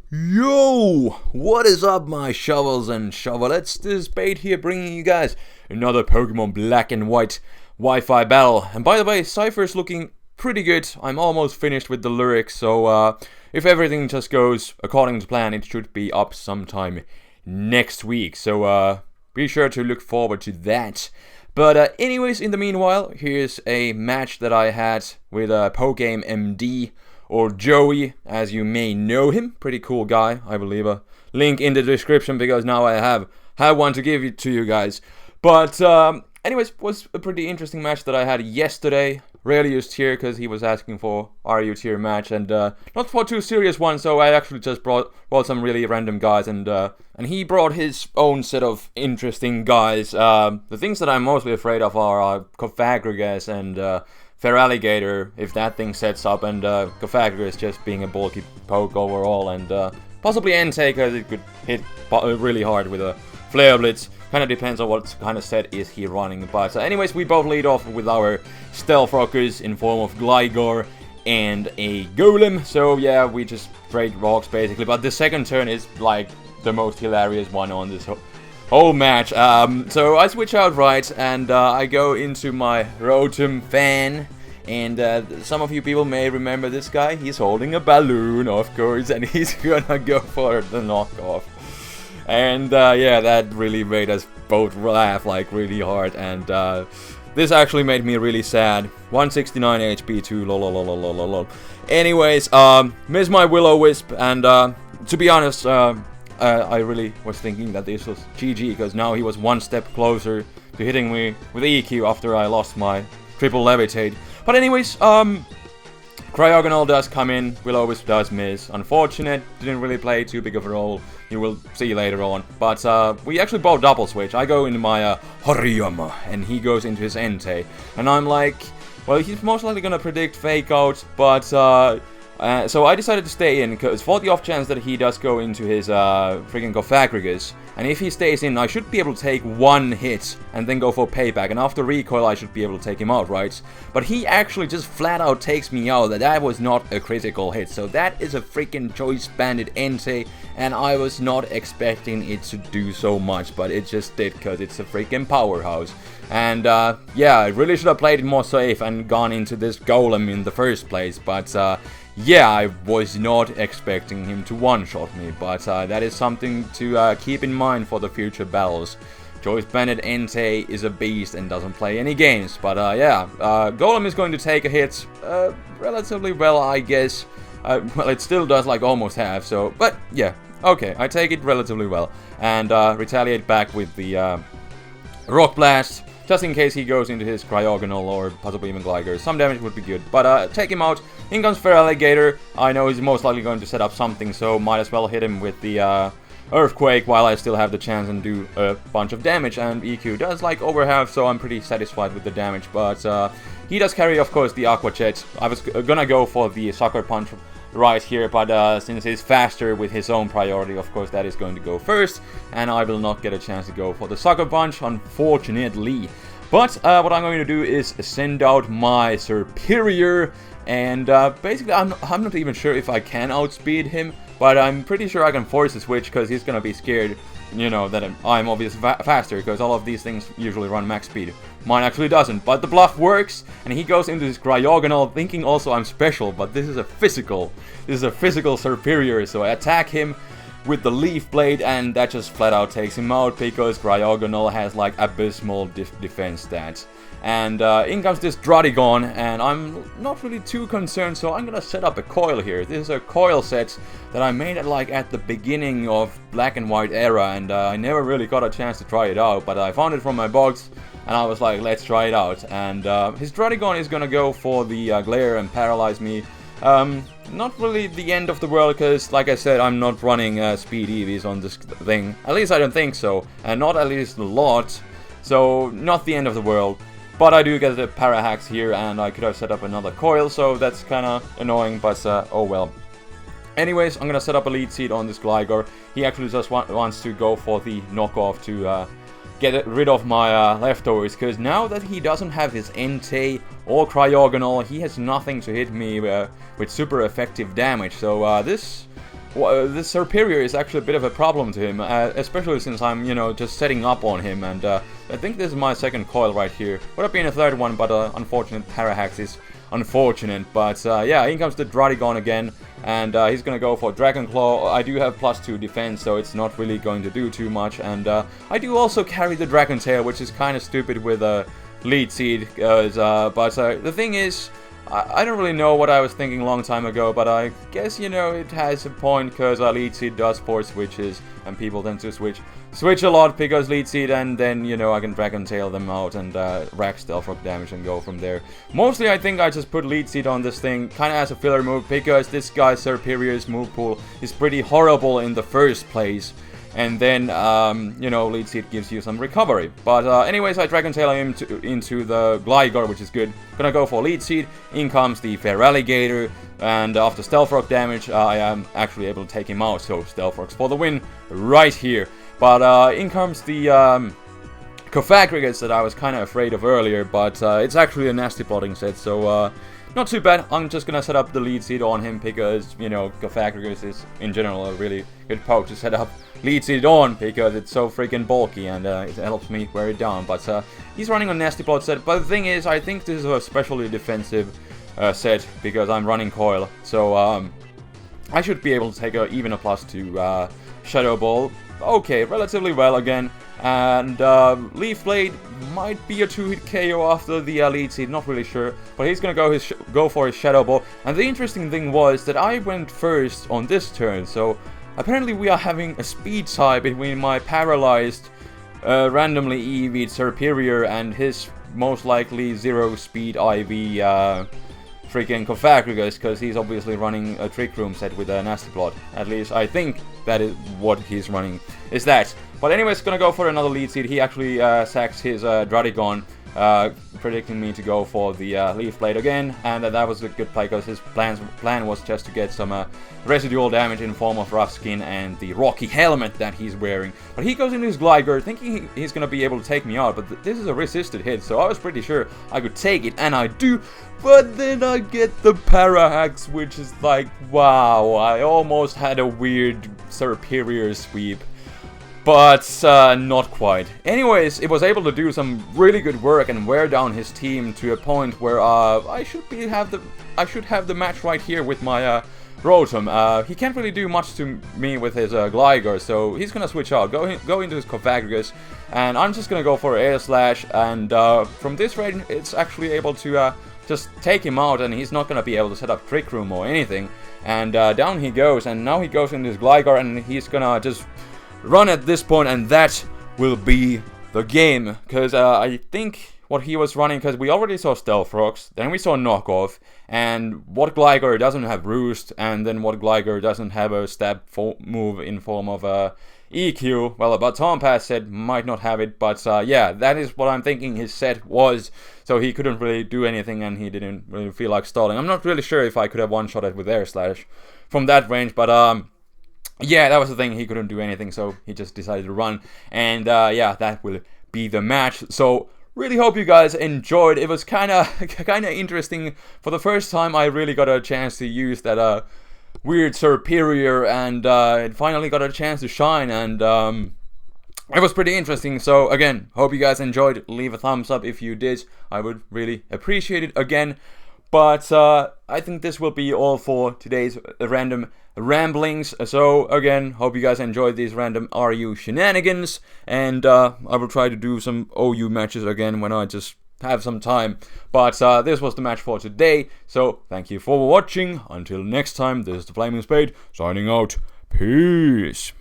Yo! What is up, my shovels and shovelets? This is Spade here, bringing you guys another Pokemon Black and White Wi-Fi battle. And by the way, Cypher's looking pretty good. I'm almost finished with the lyrics, so if everything just goes according to plan, it should be up sometime next week. So be sure to look forward to that. But anyways, in the meanwhile, here's a match that I had with Pokemon MD, or Joey, as you may know him. Pretty cool guy. I will leave a link in the description because now I have one to give it to you guys. But anyways, was a pretty interesting match that I had yesterday. Rarely used tier because he was asking for RU tier match, and not for too serious one. So I actually just brought some really random guys, and he brought his own set of interesting guys. The things that I'm mostly afraid of are Cofagrigus and Feraligatr, if that thing sets up, and Cofagrigus just being a bulky poke overall, and possibly Entei because it could hit really hard with a Flare Blitz. Kind of depends on what kind of set is he running. But anyways, we both lead off with our Stealth Rockers in form of Gligar and a Golem. So yeah, we just trade rocks basically. But the second turn is like the most hilarious one on this whole match. So I switch out right, and I go into my Rotom-fan. And some of you people may remember this guy. He's holding a balloon, of course, and he's gonna go for the knockoff. And yeah, that really made us both laugh like really hard. And this actually made me really sad. 169 HP too, lol. Anyways, missed my Will-O-Wisp, and to be honest, I really was thinking that this was GG, because now he was one step closer to hitting me with EQ after I lost my triple levitate. But anyways, Cryogonal does come in, Will-O-Wisp does miss. Unfortunate, didn't really play too big of a role, you will see later on. But we actually both double switch. I go into my Hariyama, and he goes into his Entei. And I'm like, well, he's most likely gonna predict Fake Out, but so I decided to stay in, because for the off chance that he does go into his freaking Cofagrigus, and if he stays in, I should be able to take one hit and then go for payback, and after recoil I should be able to take him out, right? But he actually just flat out takes me out. That was not a critical hit, so that is a freaking Choice Banded Entei, and I was not expecting it to do so much, but it just did, because it's a freaking powerhouse. And yeah, I really should have played it more safe and gone into this Golem in the first place, but yeah, I was not expecting him to one-shot me, but that is something to keep in mind for the future battles. Choice Banded Entei is a beast and doesn't play any games, but yeah, Golem is going to take a hit relatively well, I guess. Well, it still does like almost half, so, but yeah, okay, I take it relatively well, and retaliate back with the Rock Blast, just in case he goes into his Cryogonal or possibly even Gligar. Some damage would be good, but take him out. In comes Feraligatr. I know he's most likely going to set up something, so might as well hit him with the Earthquake while I still have the chance and do a bunch of damage. And EQ does like over half, so I'm pretty satisfied with the damage. But he does carry, of course, the Aqua Jet. I was gonna go for the Sucker Punch right here, but since he's faster with his own priority, of course that is going to go first, and I will not get a chance to go for the Sucker Punch, unfortunately. But what I'm going to do is send out my Serperior, and basically I'm not even sure if I can outspeed him, but I'm pretty sure I can force a switch, because he's gonna be scared, you know, that I'm obviously faster, because all of these things usually run max speed. Mine actually doesn't, but the bluff works, and he goes into his Cryogonal, thinking also I'm special, but this is a physical Serperior, so I attack him with the Leaf Blade, and that just flat out takes him out, because Cryogonal has like abysmal defense stats. And in comes this Druddigon, and I'm not really too concerned, so I'm gonna set up a coil here. This is a coil set that I made at the beginning of Black and White era, and I never really got a chance to try it out, but I found it from my box, and I was like, let's try it out. And his Druddigon is gonna go for the Glare and paralyze me. Not really the end of the world, because like I said, I'm not running speed EVs on this thing. At least I don't think so, and not at least a lot, so not the end of the world. But I do get the para hacks here, and I could have set up another coil, so that's kinda annoying, but oh well. Anyways, I'm gonna set up a lead seed on this Gligar. He actually just wants to go for the knockoff to get rid of my leftovers, because now that he doesn't have his Entei or Cryogonal, he has nothing to hit me with super effective damage. So this this Serperior is actually a bit of a problem to him, especially since I'm, you know, just setting up on him, and I think this is my second coil right here. Would have been a third one, but unfortunate Parahax is unfortunate. But yeah, in comes the Dratigon again, and he's gonna go for Dragon Claw. I do have +2 defense, so it's not really going to do too much, and I do also carry the Dragon Tail, which is kind of stupid with Lead Seed, but the thing is, I don't really know what I was thinking a long time ago, but I guess, you know, it has a point, because Lead Seed does force switches, and people tend to switch a lot because Lead Seed, and then, you know, I can Dragon Tail them out and rack Stealth Rock damage and go from there. Mostly, I think I just put Lead Seed on this thing, kind of as a filler move, because this guy's Serperior's move pool is pretty horrible in the first place. And then, you know, Lead Seed gives you some recovery. But anyways, I Dragon Tail him into the Gligar, which is good. Gonna go for Lead Seed. In comes the Feraligatr. And after Stealth Rock damage, I am actually able to take him out. So Stealth Rocks for the win right here. But in comes the Cofagrigus that I was kind of afraid of earlier. But it's actually a nasty plotting set, so not too bad. I'm just gonna set up the Lead Seed on him because, you know, Cofagrigus is in general a really good poke to set up Lead Seed on because it's so freaking bulky, and it helps me wear it down. But he's running a nasty plot set. But the thing is, I think this is a especially defensive set because I'm running Coil, so I should be able to take even a +2 Shadow Ball. Okay, relatively well again. And Leaf Blade might be a 2-hit KO after the Lead Seed, not really sure. But he's gonna go for his Shadow Ball. And the interesting thing was that I went first on this turn, so apparently we are having a speed tie between my paralyzed, randomly EV'd Serperior and his most likely 0 speed IV freaking Cofagrigus, because he's obviously running a Trick Room set with a Nasty Plot. At least I think that is what he's running, is that. But anyways, gonna go for another Lead Seed. He actually sacks his Dratigon, predicting me to go for the Leaf Blade again, and that was a good play because his plan was just to get some residual damage in form of Rough Skin and the Rocky Helmet that he's wearing. But he goes into his Gligar thinking he's gonna be able to take me out, but this is a resisted hit, so I was pretty sure I could take it, and I do. But then I get the Parahax, which is like, wow, I almost had a weird Serperior sweep. But not quite. Anyways, it was able to do some really good work and wear down his team to a point where I should have the match right here with my Rotom. He can't really do much to me with his Gligar, so he's gonna switch out, go into his Cofagrigus, and I'm just gonna go for Air Slash. And from this range, it's actually able to just take him out, and he's not gonna be able to set up Trick Room or anything. And down he goes, and now he goes into his Gligar, and he's gonna just run at this point, and that will be the game. Because I think what he was running, because we already saw Stealth Rocks, then we saw Knockoff, and what Gligar doesn't have Roost, and then what Gligar doesn't have a stab move in form of EQ. Well, a Baton Pass set might not have it, but yeah, that is what I'm thinking his set was. So he couldn't really do anything, and he didn't really feel like stalling. I'm not really sure if I could have one-shotted with Air Slash from that range, but yeah, that was the thing, he couldn't do anything, so he just decided to run. And yeah, that will be the match. So really hope you guys enjoyed. It was kinda interesting. For the first time I really got a chance to use that weird Serperior, and it finally got a chance to shine, and it was pretty interesting. So again, hope you guys enjoyed. Leave a thumbs up if you did, I would really appreciate it again. But I think this will be all for today's random ramblings. So again, hope you guys enjoyed these random RU shenanigans, and I will try to do some OU matches again when I just have some time. But this was the match for today, so thank you for watching. Until next time, this is TheFlamingSpade signing out. Peace.